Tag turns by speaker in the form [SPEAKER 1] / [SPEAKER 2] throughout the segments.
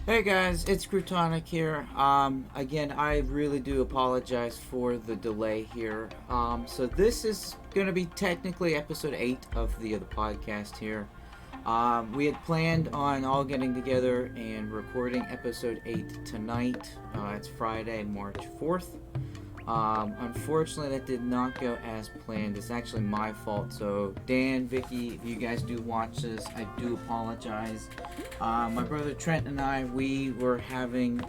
[SPEAKER 1] Hey guys, it's Crutonic here. Again, I really do apologize for the delay here. So this is going to be technically episode 8 of the podcast here. We had planned on all getting together and recording episode 8 tonight. It's Friday, March 4th. Unfortunately, that did not go as planned. It's actually my fault. So, Dan, Vicky, if you guys do watch this, I do apologize. My brother Trent and I, we were having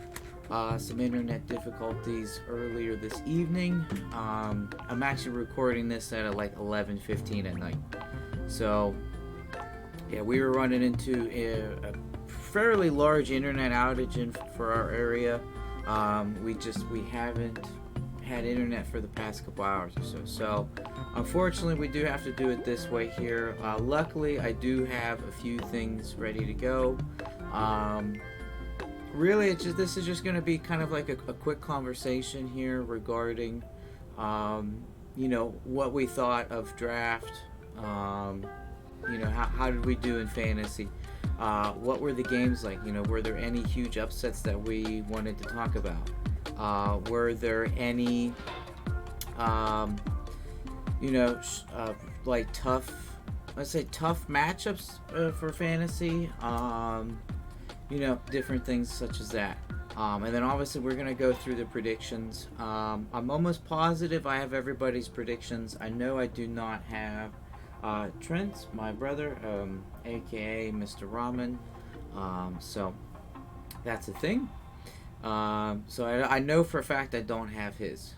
[SPEAKER 1] some internet difficulties earlier this evening. I'm actually recording this at like 11:15 at night. So, yeah, we were running into a fairly large internet outage for our area. We haven't had internet for the past couple hours or so. So, unfortunately, we do have to do it this way here. Luckily, I do have a few things ready to go. Really, this is just going to be kind of like a quick conversation here regarding, what we thought of draft. How did we do in fantasy? What were the games like? Were there any huge upsets that we wanted to talk about? Were there any, um, like let's say tough matchups for fantasy? Different things such as that. And then obviously we're going to go through the predictions. I'm almost positive I have everybody's predictions. I know I do not have Trent, my brother, aka Mr. Ramen. So that's a thing. So I know for a fact I don't have his.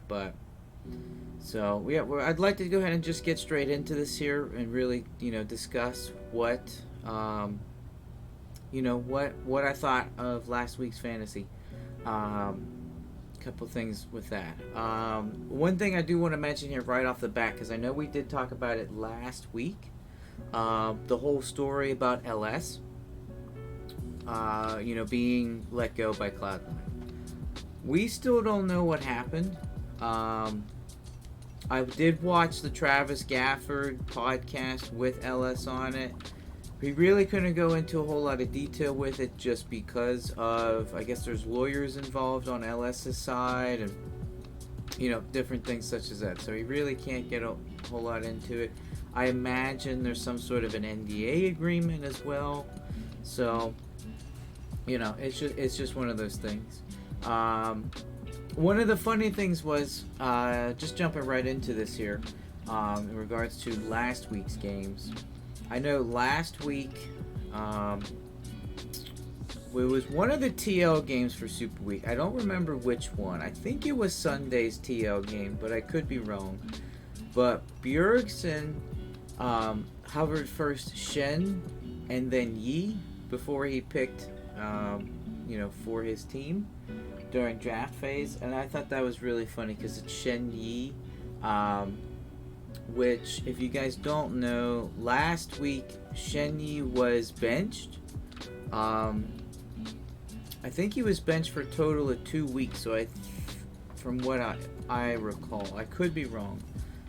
[SPEAKER 1] But so yeah, I'd like to go ahead and just get straight into this here and really discuss what I thought of last week's fantasy. Couple things with that. One thing I do want to mention here right off the bat, because I know we did talk about it last week. The whole story about LS. Being let go by Cloud9. We still don't know what happened. I did watch the Travis Gafford podcast with LS on it. We really couldn't go into a whole lot of detail with it just because of, I guess there's lawyers involved on LS's side and, different things such as that. So he really can't get a whole lot into it. I imagine there's some sort of an NDA agreement as well. So, it's just one of those things. One of the funny things was, just jumping right into this here, in regards to last week's games. I know last week, it was one of the TL games for Super Week. I don't remember which one. I think it was Sunday's TL game, but I could be wrong. But Bjergsen hovered first Shen and then Yi before he picked, for his team during draft phase. And I thought that was really funny because it's Shen Yi, which, if you guys don't know, last week Shen Yi was benched. I think he was benched for a total of 2 weeks. So from what I recall, I could be wrong.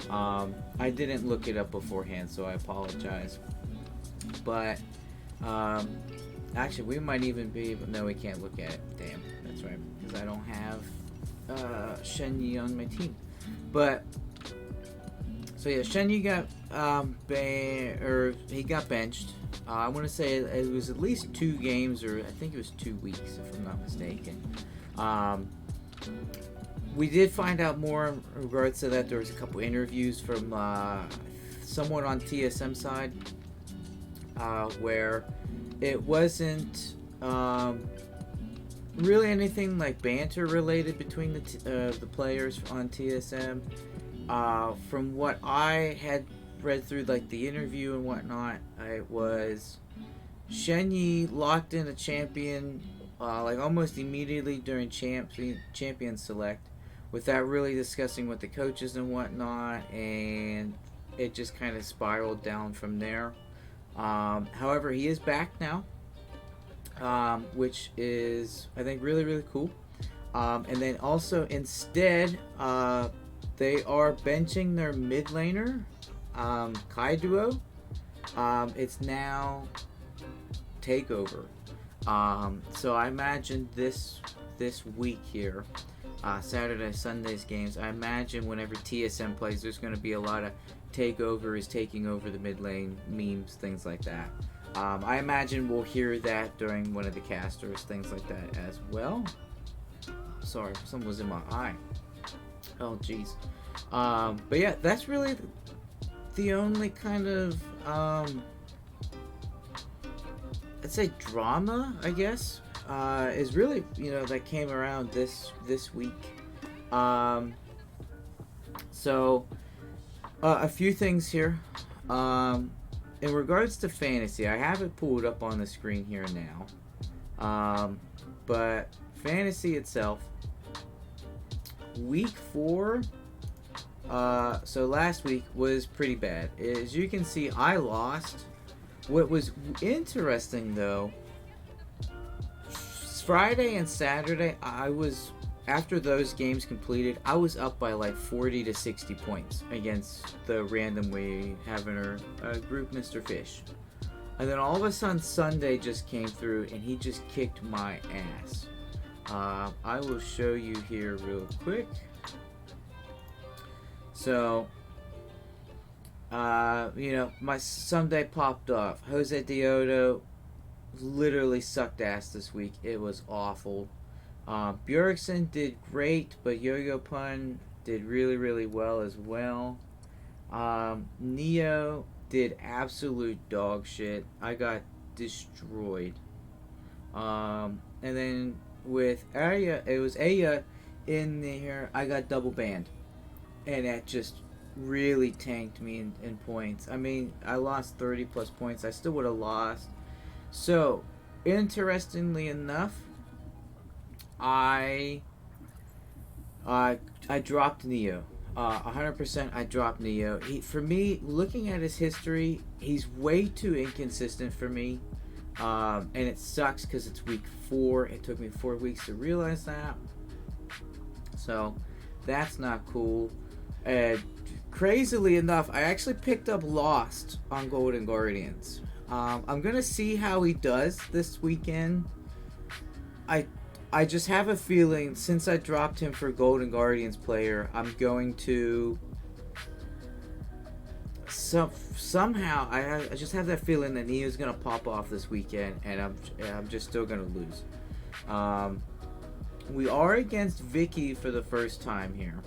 [SPEAKER 1] I didn't look it up beforehand, so I apologize. But actually, we might even be. No, we can't look at it. Damn, that's right, because I don't have Shen Yi on my team. But so yeah, Shen Yi got he got benched. I want to say it was at least 2 games, or I think it was 2 weeks, if I'm not mistaken. We did find out more in regards to that. There was a couple interviews from someone on TSM side where it wasn't really anything like banter related between the players on TSM. From what I had read through, like the interview and whatnot, it was Shen Yi locked in a champion like almost immediately during champion select, without really discussing with the coaches and whatnot, and it just kind of spiraled down from there. However, he is back now, which is, I think, really, really cool. And then also, instead, they are benching their mid laner, Kai Duo. It's now Takeover. So I imagine this week here, Saturday, Sunday's games. I imagine whenever TSM plays, there's going to be a lot of takeovers, taking over the mid lane, memes, things like that. I imagine we'll hear that during one of the casters, things like that as well. Sorry, something was in my eye. Oh, jeez. But yeah, that's really the only kind of, I'd say drama, I guess, is really, that came around this week. So, a few things here. In regards to fantasy, I have it pulled up on the screen here now. But fantasy itself, week 4, so last week was pretty bad. As you can see, I lost. What was interesting though, Friday and Saturday, after those games completed, I was up by like 40 to 60 points against the random we have in our group, Mr. Fish. And then all of a sudden, Sunday just came through and he just kicked my ass. I will show you here real quick. So, my Sunday popped off. Jose Diodo literally sucked ass this week. It was awful. Bjergsen did great, but Yo-Yo Pun did really, really well as well. Neo did absolute dog shit. I got destroyed. And then with Aya, it was Aya in there. I got double banned. And that just really tanked me in points. I mean, I lost 30 plus points. I still would have lost. So, interestingly enough, I dropped Neo. 100% I dropped Neo. For me, looking at his history, he's way too inconsistent for me. And it sucks because it's week 4. It took me 4 weeks to realize that. So, that's not cool. Crazily enough, I actually picked up Lost on Golden Guardians. I'm going to see how he does this weekend. I just have a feeling, since I dropped him for Golden Guardians player, I'm going to somehow I just have that feeling that Neo's gonna pop off this weekend, and I'm just still gonna lose. We are against Vicky for the first time here.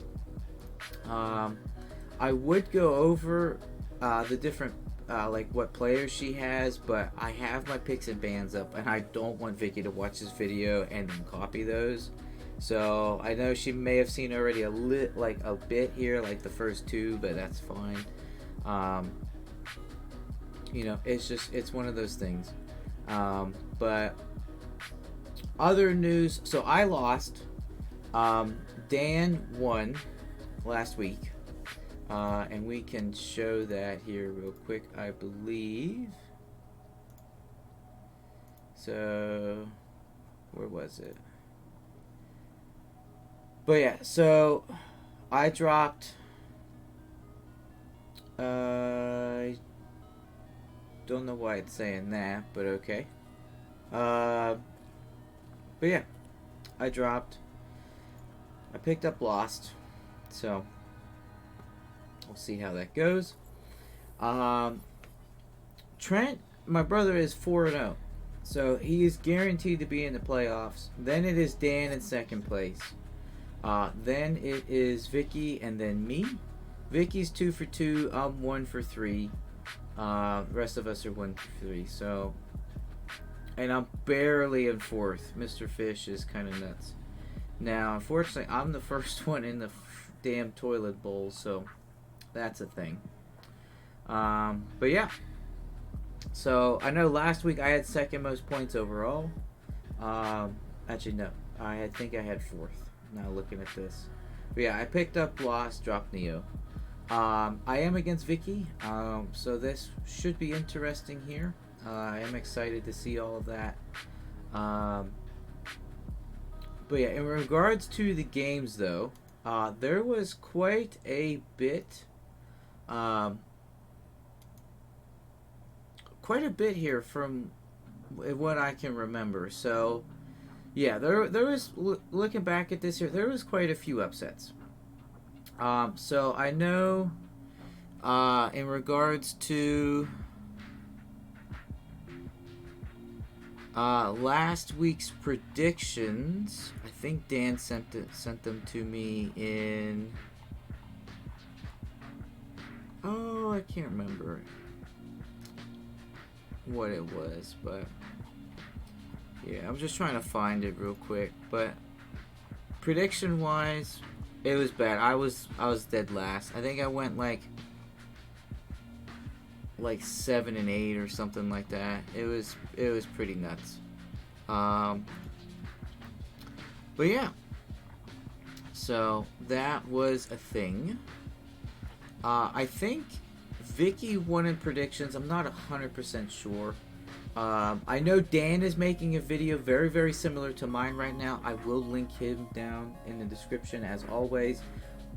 [SPEAKER 1] I would go over the different like what players she has, but I have my picks and bans up, and I don't want Vicky to watch this video and then copy those. So I know she may have seen already a bit here, like the first 2, but that's fine. It's one of those things. But other news, so I lost. Dan won last week. And we can show that here real quick, I believe. So, where was it? But yeah, so I dropped. I don't know why it's saying that, but okay. But yeah, I dropped. I picked up Lost, so we'll see how that goes. Trent, my brother, is 4-0, so he is guaranteed to be in the playoffs. Then it is Dan in second place. Then it is Vicky, and then me. Vicky's 2 for 2. I'm 1 for 3. The rest of us are 1 for 3. So, and I'm barely in fourth. Mr. Fish is kind of nuts. Now, unfortunately, I'm the first one in the damn toilet bowl, so that's a thing. But yeah. So I know last week I had second most points overall. Actually, no. I think I had fourth. Now looking at this. But yeah, I picked up Lost, dropped Neo. I am against Vicky, so this should be interesting here. I am excited to see all of that. But yeah, in regards to the games though, there was quite a bit here from what I can remember. So yeah, there was, looking back at this year, there was quite a few upsets. So I know, in regards to last week's predictions, I think Dan sent them to me in. Oh, I can't remember what it was, but yeah, I'm just trying to find it real quick. But prediction wise, it was bad. I was dead last. I think I went like 7-8 or something like that. It was pretty nuts. Um, but yeah, so that was a thing. I think Vicky won in predictions. I'm not 100% sure. I know Dan is making a video very, very similar to mine right now. I will link him down in the description as always.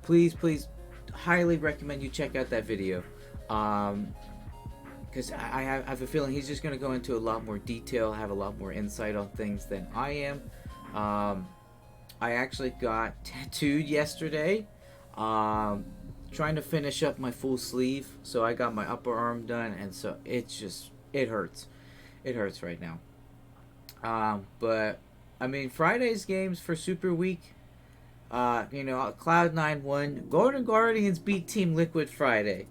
[SPEAKER 1] Please, please, highly recommend you check out that video. Because I have a feeling he's just going to go into a lot more detail, have a lot more insight on things than I am. I actually got tattooed yesterday. Trying to finish up my full sleeve, so I got my upper arm done, and so it hurts. It hurts right now. But I mean, Friday's games for Super Week. Cloud9 won. Golden Guardians beat Team Liquid Friday.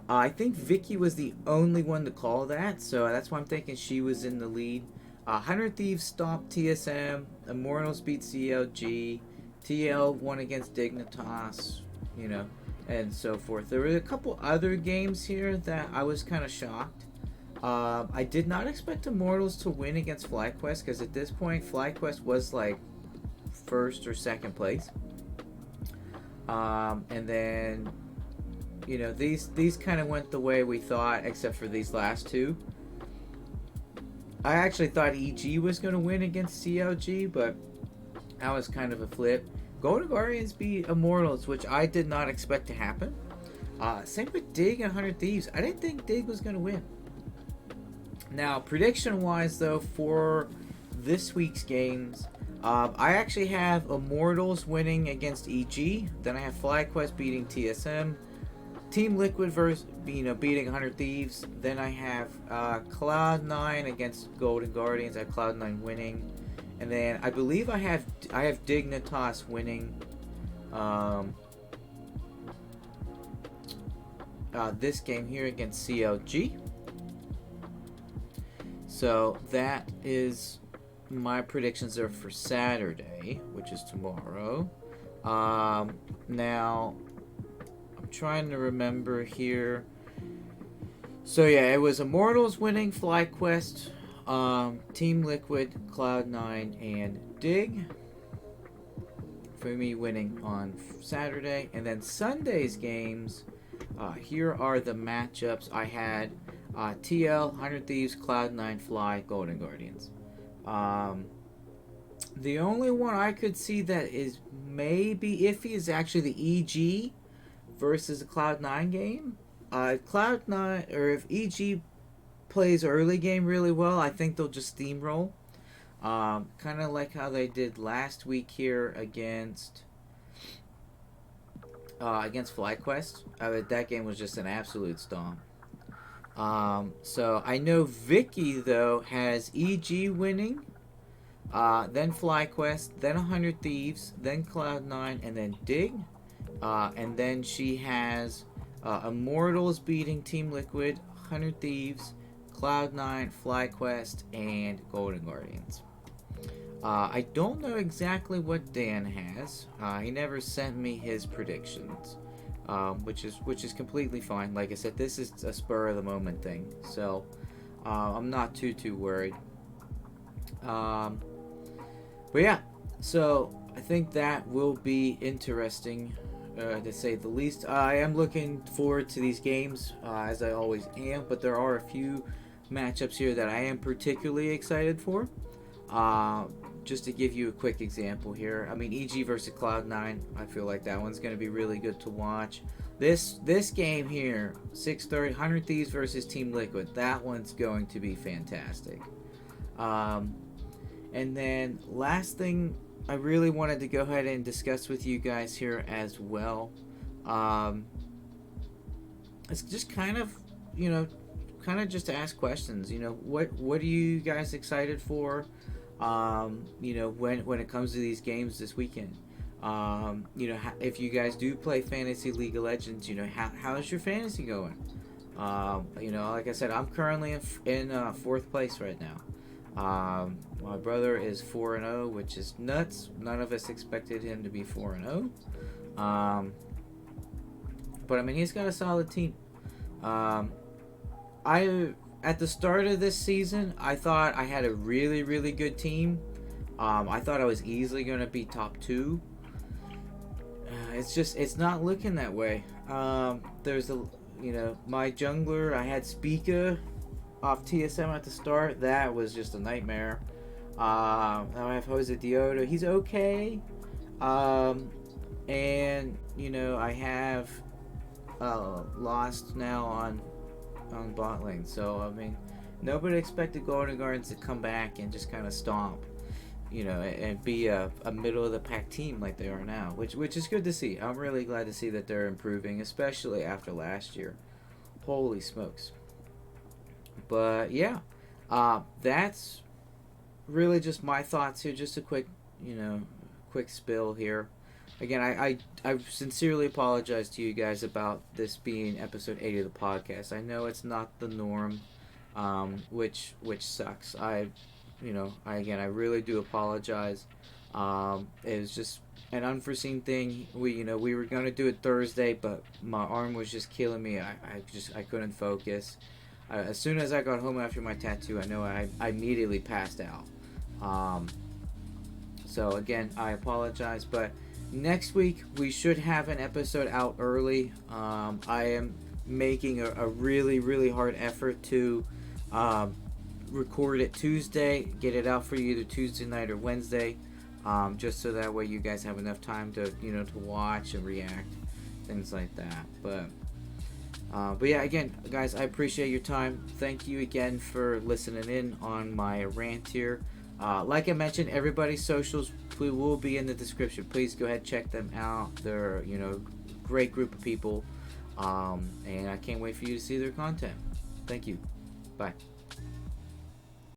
[SPEAKER 1] I think Vicky was the only one to call that, so that's why I'm thinking she was in the lead. 100 Thieves stopped TSM. Immortals beat CLG. TL won against Dignitas. And so forth. There were a couple other games here that I was kind of shocked. I did not expect Immortals to win against FlyQuest, because at this point FlyQuest was like first or second place. And then these kind of went the way we thought, except for these last two. I actually thought EG was going to win against CLG, but that was kind of a flip. Golden Guardians beat Immortals, which I did not expect to happen. Same with Dig and 100 Thieves. I didn't think Dig was going to win. Now, prediction-wise, though, for this week's games, I actually have Immortals winning against EG. Then I have FlyQuest beating TSM. Team Liquid beating 100 Thieves. Then I have Cloud9 against Golden Guardians. I have Cloud9 winning. And then I believe I have Dignitas winning this game here against CLG. So that is my predictions there for Saturday, which is tomorrow. Now I'm trying to remember here. So yeah, it was Immortals winning, FlyQuest, Team Liquid, Cloud9, and Dig for me winning on Saturday. And then Sunday's games, here are the matchups. I had TL, 100 Thieves, Cloud9, Fly, Golden Guardians. The only one I could see that is maybe iffy is actually the EG versus the Cloud9 game. Cloud9, or if EG plays early game really well, I think they'll just steamroll. Kind of like how they did last week here against FlyQuest. That game was just an absolute stomp. So I know Vicky though has EG winning, then FlyQuest, then 100 Thieves, then Cloud9, and then Dig, and then she has Immortals beating Team Liquid, 100 Thieves, Cloud9, FlyQuest, and Golden Guardians. I don't know exactly what Dan has. He never sent me his predictions, which is completely fine. Like I said, this is a spur of the moment thing, so I'm not too worried. But yeah, so I think that will be interesting, to say the least. I am looking forward to these games, as I always am, but there are a few matchups here that I am particularly excited for. Just to give you a quick example here, I mean, EG versus Cloud9, I feel like that one's going to be really good to watch. This game here, 6:30, 100 Thieves versus Team Liquid, that one's going to be fantastic. Um, and then last thing I really wanted to go ahead and discuss with you guys here as well. Um, it's just kind of, you know, kind of just to ask questions. What are you guys excited for? When it comes to these games this weekend. If you guys do play Fantasy League of Legends, how's your fantasy going? Like I said, I'm currently in fourth place right now. My brother is 4-0, which is nuts. None of us expected him to be 4-0. But I mean, he's got a solid team. I At the start of this season, I thought I had a really, really good team. I thought I was easily going to be top 2. It's not looking that way. There's my jungler, I had Spica off TSM at the start. That was just a nightmare. Now I have Jose Diodo. He's okay. And I have lost now on bot lane. So I mean, nobody expected Golden Gardens to come back and just kind of stomp, and be a middle of the pack team like they are now, which is good to see. I'm really glad to see that they're improving, especially after last year. Holy smokes. But yeah, that's really just my thoughts here. Just a quick spill here. Again, I sincerely apologize to you guys about this being episode 8 of the podcast. I know it's not the norm, which sucks. I really do apologize. It was just an unforeseen thing. We were gonna do it Thursday, but my arm was just killing me. I couldn't focus. As soon as I got home after my tattoo, I immediately passed out. So again, I apologize, but next week we should have an episode out early. I am making a really, really hard effort to record it Tuesday, get it out for you either Tuesday night or Wednesday, just so that way you guys have enough time to to watch and react, things like that. But yeah, again, guys, I appreciate your time. Thank you again for listening in on my rant here. Like I mentioned, everybody's socials will be in the description. Please go ahead, check them out. They're great group of people, and I can't wait for you to see their content. Thank you. Bye.